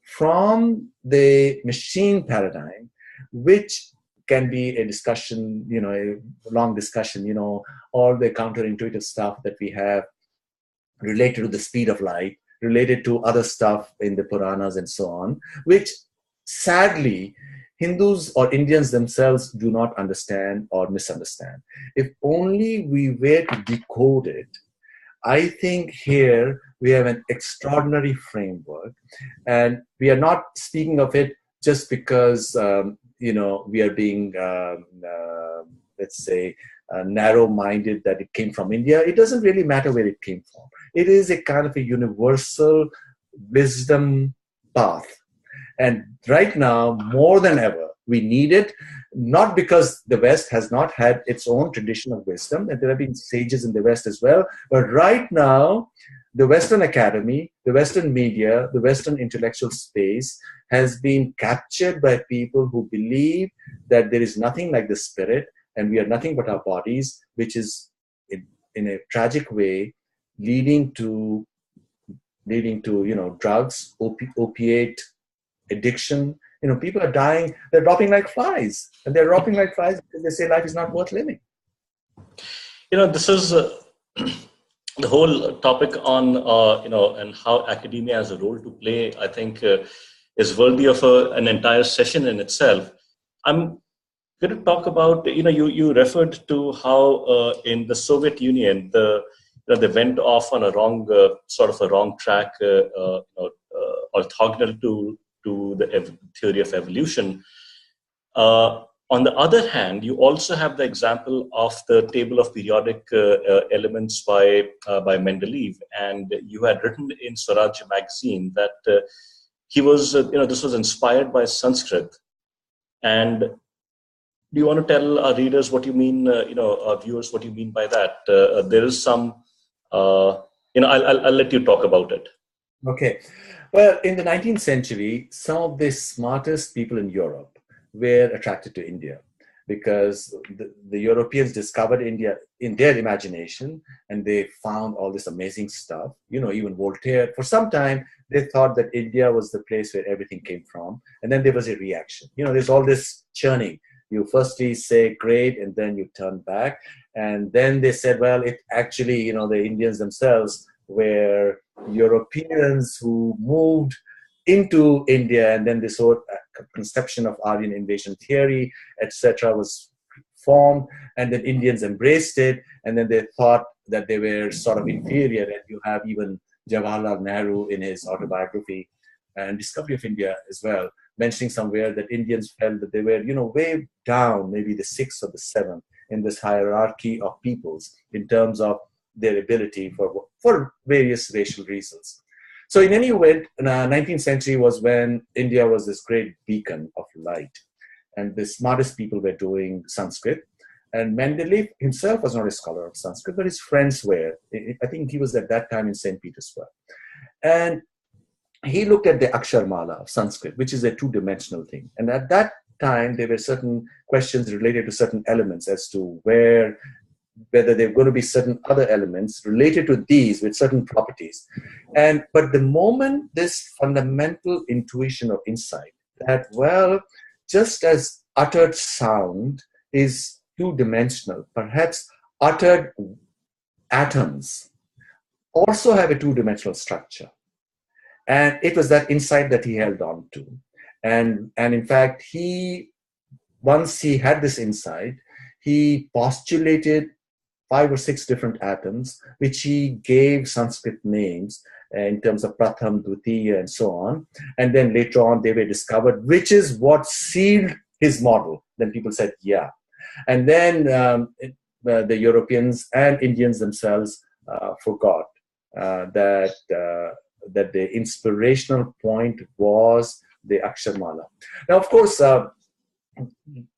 from the machine paradigm, which can be a discussion, a long discussion, all the counterintuitive stuff that we have related to the speed of light, related to other stuff in the Puranas and so on, which sadly Hindus or Indians themselves do not understand or misunderstand. If only we were to decode it, I think here we have an extraordinary framework, and we are not speaking of it just because we are being, let's say, narrow-minded that it came from India. It doesn't really matter where it came from. It is a kind of a universal wisdom path. And right now, more than ever, we need it, not because the West has not had its own tradition of wisdom, and there have been sages in the West as well, but right now, the Western academy, the Western media, the Western intellectual space has been captured by people who believe that there is nothing like the spirit, and we are nothing but our bodies, which is in a tragic way leading to drugs, opiate addiction. People are dying, they're dropping like flies, and they're dropping like flies because they say life is not worth living. This is the whole topic on and how academia has a role to play, I think is worthy of an entire session in itself. I'm going to talk about, you referred to how in the Soviet Union, they went off on a wrong, sort of a wrong track, orthogonal to the theory of evolution. On the other hand, you also have the example of the table of periodic elements by Mendeleev, and you had written in Swaraj magazine that he was, this was inspired by Sanskrit. And do you want to tell our readers what you mean, our viewers, what you mean by that? There is some, I'll let you talk about it. Okay. Well, in the 19th century, some of the smartest people in Europe were attracted to India because the Europeans discovered India in their imagination, and they found all this amazing stuff. Even Voltaire, for some time, they thought that India was the place where everything came from. And then there was a reaction. There's all this churning. You firstly say great, and then you turn back. And then they said, well, it actually, the Indians themselves were Europeans who moved into India, and then this whole conception of Aryan invasion theory, etc., was formed, and then Indians embraced it, and then they thought that they were sort of inferior. And you have even Jawaharlal Nehru in his autobiography and Discovery of India as well, mentioning somewhere that Indians felt that they were, way down, maybe the sixth or the seventh in this hierarchy of peoples in terms of their ability for various racial reasons. So in any event, the 19th century was when India was this great beacon of light, and the smartest people were doing Sanskrit. And Mendeleev himself was not a scholar of Sanskrit, but his friends were. I think he was at that time in St. Petersburg. And he looked at the Aksharmala of Sanskrit, which is a two-dimensional thing. And at that time, there were certain questions related to certain elements as to whether there are going to be certain other elements related to these with certain properties. But the moment this fundamental intuition or insight that, well, just as uttered sound is two-dimensional, perhaps uttered atoms also have a two-dimensional structure. And it was that insight that he held on to. And in fact, once he had this insight, he postulated 5 or 6 different atoms, which he gave Sanskrit names in terms of Pratham, Dvitiya, and so on. And then later on, they were discovered, which is what sealed his model. Then people said, yeah. And then the Europeans and Indians themselves forgot that the inspirational point was the Aksharmala. Now, of course,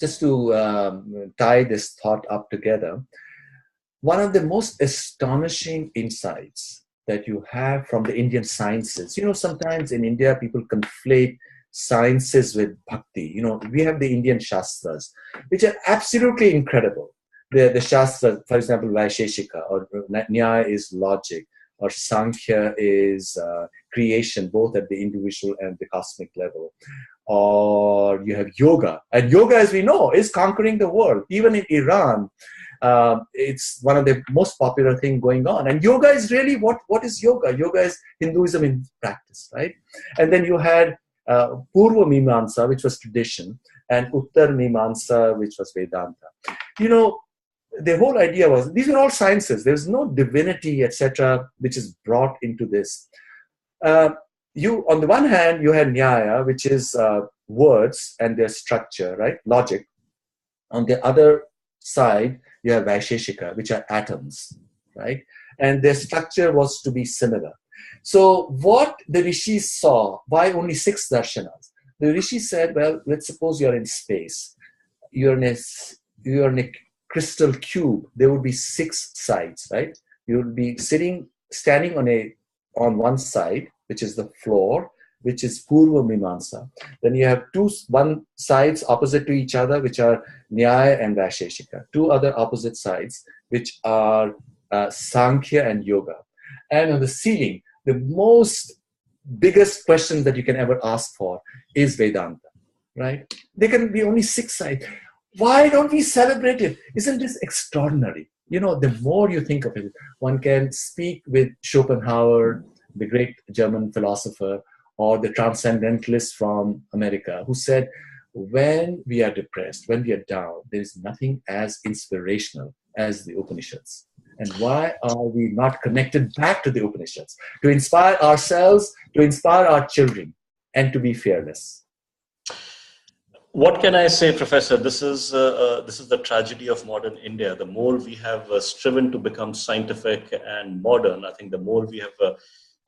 just to tie this thought up together, one of the most astonishing insights that you have from the Indian sciences, sometimes in India, people conflate sciences with bhakti. We have the Indian Shastras, which are absolutely incredible. The Shastras, for example, Vaisheshika, or Nyaya is logic, or Sankhya is creation, both at the individual and the cosmic level. Or you have yoga. And yoga, as we know, is conquering the world. Even in Iran, it's one of the most popular things going on. And yoga is really, what is yoga? Yoga is Hinduism in practice, right? And then you had Purva Mimamsa, which was tradition, and Uttar Mimamsa, which was Vedanta. The whole idea was, these are all sciences. There's no divinity, etc., which is brought into this. On the one hand, you had Nyaya, which is words and their structure, right? Logic. On the other side, you have Vaisheshika, which are atoms, right? And their structure was to be similar. So what the rishis saw, why only 6 darshanas? The rishis said, well, let's suppose you're in space. You're in a crystal cube. There would be 6 sides, right? You would be standing on one side, which is the floor, which is Purva Mimamsa. Then you have one sides opposite to each other, which are Nyaya and Vaisheshika. 2 other opposite sides, which are Sankhya and Yoga. And on the ceiling, the biggest question that you can ever ask for is Vedanta, right? There can be only 6 sides. Why don't we celebrate it? Isn't this extraordinary? The more you think of it, one can speak with Schopenhauer, the great German philosopher, or the transcendentalist from America, who said, when we are depressed, when we are down, there is nothing as inspirational as the Upanishads. And why are we not connected back to the Upanishads? To inspire ourselves, to inspire our children, and to be fearless. What can I say, Professor? This is the tragedy of modern India. The more we have striven to become scientific and modern, I think the more we have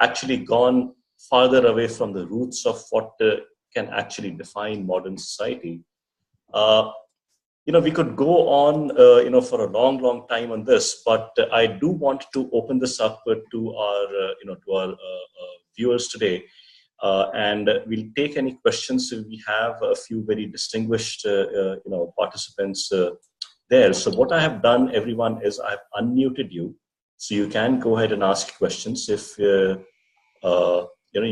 actually gone farther away from the roots of what can actually define modern society. We could go on, for a long, long time on this, but I do want to open this up to our viewers today. And we'll take any questions if we have a few very distinguished, participants there. So what I have done, everyone, is I've unmuted you, so you can go ahead and ask questions. If you can,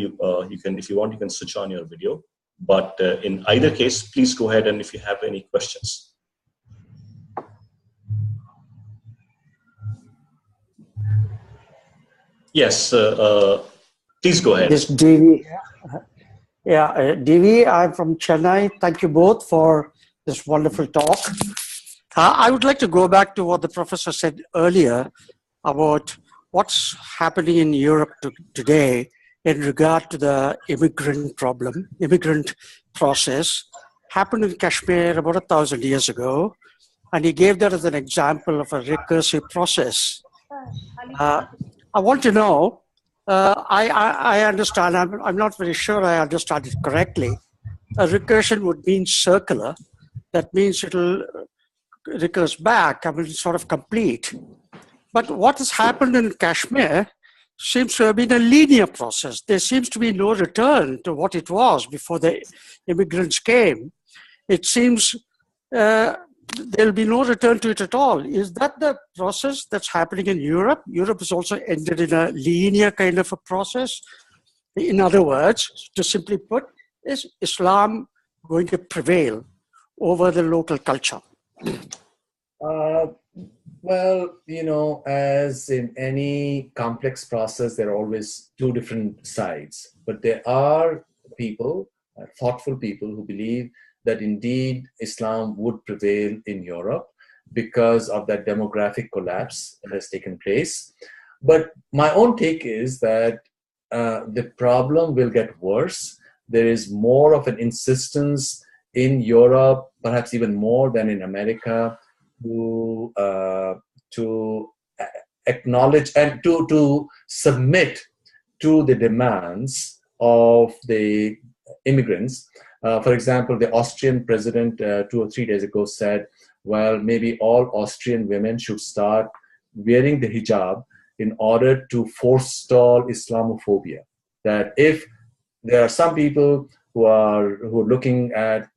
if you want, you can switch on your video. But in either case, please go ahead and if you have any questions. Yes, please go ahead. This DV. Yeah, DV, I'm from Chennai. Thank you both for this wonderful talk. I would like to go back to what the professor said earlier about what's happening in Europe today in regard to the immigrant process. Happened in Kashmir about 1,000 years ago. And he gave that as an example of a recursive process. I want to know, I understand, I'm not very sure I understand it correctly. A recursion would mean circular. That means it'll recurse back, sort of complete. But what has happened in Kashmir seems to have been a linear process. There seems to be no return to what it was before the immigrants came. It seems there'll be no return to it at all. Is that the process that's happening in Europe? Europe has also ended in a linear kind of a process. In other words, to simply put, is Islam going to prevail over the local culture? Well, as in any complex process, there are always two different sides. But there are people, thoughtful people, who believe that indeed Islam would prevail in Europe because of that demographic collapse that has taken place. But my own take is that the problem will get worse. There is more of an insistence in Europe, perhaps even more than in America, to acknowledge and to submit to the demands of the immigrants. For example, the Austrian president 2 or 3 days ago said, well, maybe all Austrian women should start wearing the hijab in order to forestall Islamophobia. That if there are some people who are looking at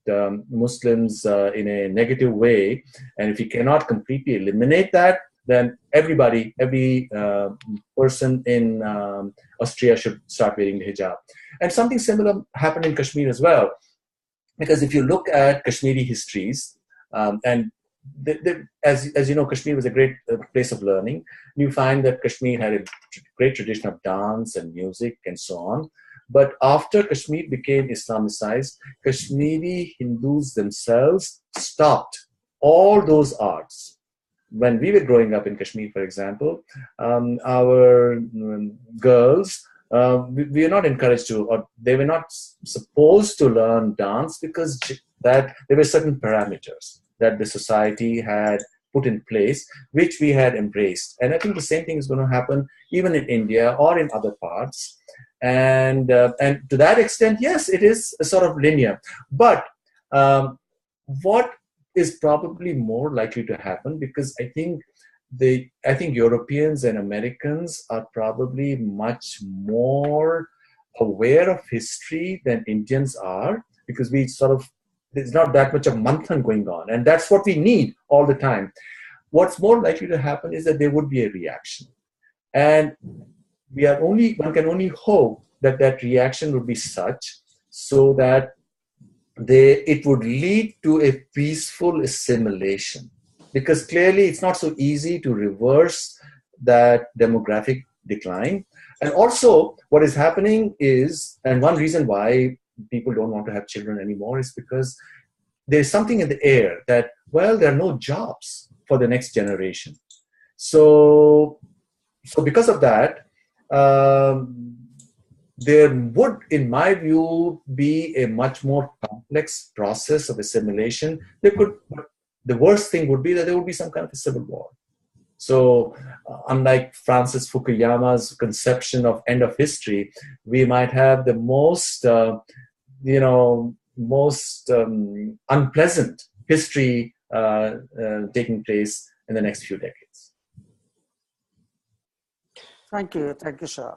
Muslims in a negative way, and if you cannot completely eliminate that, then every person in Austria should start wearing the hijab. And something similar happened in Kashmir as well, because if you look at Kashmiri histories, and as you know, Kashmir was a great place of learning. You find that Kashmir had a great tradition of dance and music and so on. But after Kashmir became Islamicized, Kashmiri Hindus themselves stopped all those arts. When we were growing up in Kashmir, for example, our girls, we were not encouraged to, or they were not supposed to learn dance because that there were certain parameters that the society had put in place, which we had embraced. And I think the same thing is going to happen even in India or in other parts. And to that extent, yes, it is a sort of linear. But what is probably more likely to happen, because I think Europeans and Americans are probably much more aware of history than Indians are, because there's not that much of manthan going on, and that's what we need all the time. What's more likely to happen is that there would be a reaction, and one can only hope that that reaction would be such so that it would lead to a peaceful assimilation, because clearly it's not so easy to reverse that demographic decline. And also what is happening is, and one reason why people don't want to have children anymore is because there's something in the air that, well, there are no jobs for the next generation. So because of that, there would, in my view, be a much more complex process of assimilation. The worst thing would be that there would be some kind of a civil war. So unlike Francis Fukuyama's conception of end of history, we might have the most unpleasant history taking place in the next few decades. Thank you, sir.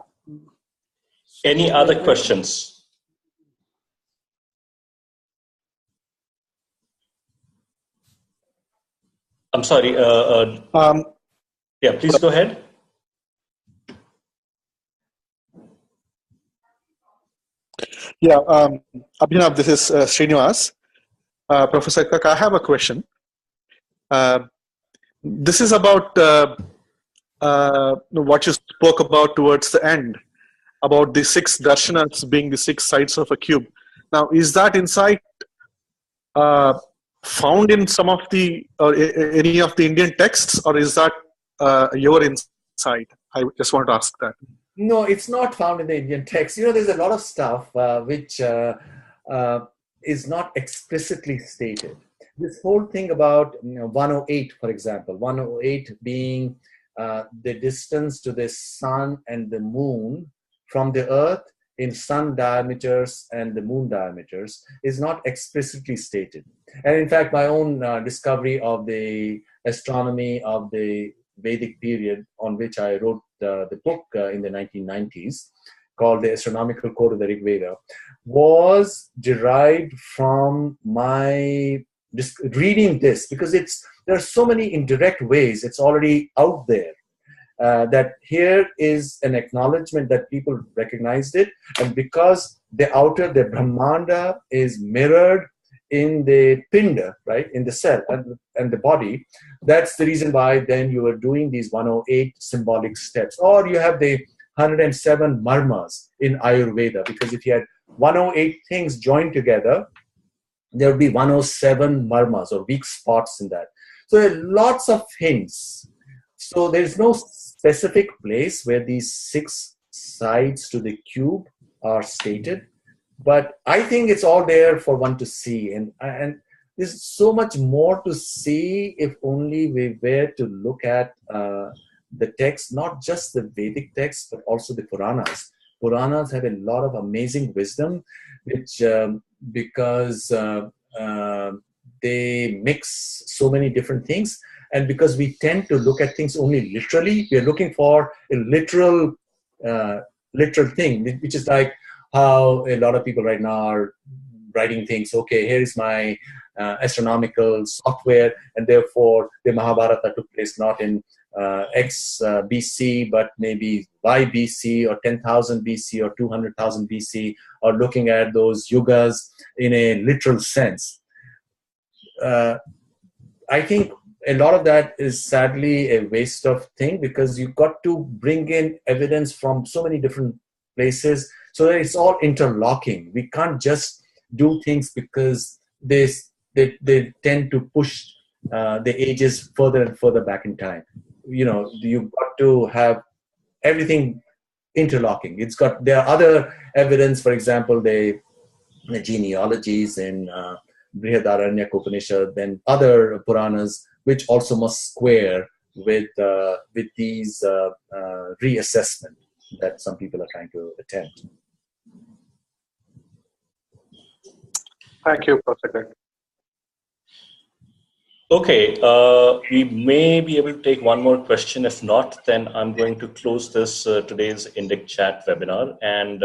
Any other questions? I'm sorry. Yeah, please go ahead. Yeah, Abhinav, this is Srinivas. Professor Kak, I have a question. This is about what you spoke about towards the end, about the 6 darshanas being the 6 sides of a cube. Now, is that insight found in some of any of the Indian texts, or is that your insight? I just want to ask that. No, it's not found in the Indian text. There's a lot of stuff which is not explicitly stated. This whole thing about 108, for example, 108 being the distance to the sun and the moon from the earth in sun diameters and the moon diameters, is not explicitly stated. And in fact, my own discovery of the astronomy of the Vedic period, on which I wrote the book in the 1990s, called The Astronomical Code of the Rig Veda, was derived from my reading this, because there are so many indirect ways. It's already out there. That here is an acknowledgement that people recognized it, and because the Brahmanda is mirrored in the pinda, right, in the cell and the body, that's the reason why then you are doing these 108 symbolic steps, or you have the 107 marmas in Ayurveda, because if you had 108 things joined together, there would be 107 marmas or weak spots in that. So there are lots of hints. So there's no specific place where these 6 sides to the cube are stated, but I think it's all there for one to see, and there's so much more to see if only we were to look at the text, not just the Vedic text, but also the Puranas. Puranas have a lot of amazing wisdom, which because they mix so many different things. And because we tend to look at things only literally, we are looking for a literal thing, which is like how a lot of people right now are writing things. Okay, here is my astronomical software, and therefore the Mahabharata took place not in X BC, but maybe Y BC or 10,000 BC or 200,000 BC, or looking at those yugas in a literal sense. I think a lot of that is sadly a waste of thing, because you've got to bring in evidence from so many different places, so that it's all interlocking. We can't just do things because they tend to push the ages further and further back in time. You've got to have everything interlocking. There are other evidence, for example, the genealogies in Brihadaranyaka Upanishad and other Puranas, which also must square with these reassessment that some people are trying to attempt. Thank you, Professor. Okay, we may be able to take one more question. If not, then I'm going to close this today's Indic Chat webinar, and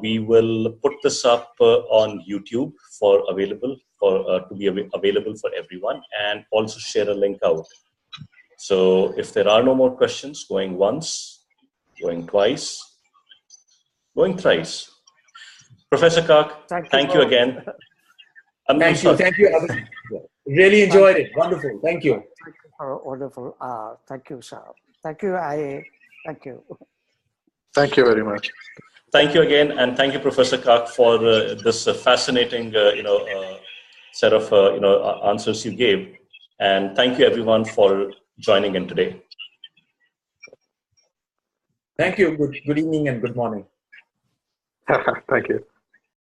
we will put this up on YouTube to be available for everyone, and also share a link out. So if there are no more questions, going once, going twice, going thrice. Professor Kak, thank you again. Thank you. Really enjoyed it. Wonderful. Thank you. Thank you for wonderful. Thank you, sir. Thank you. Thank you. Thank you very much. Thank you again, and thank you, Professor Kak, for this fascinating, set of answers you gave. And thank you, everyone, for joining in today. Thank you. Good evening and good morning. Thank you.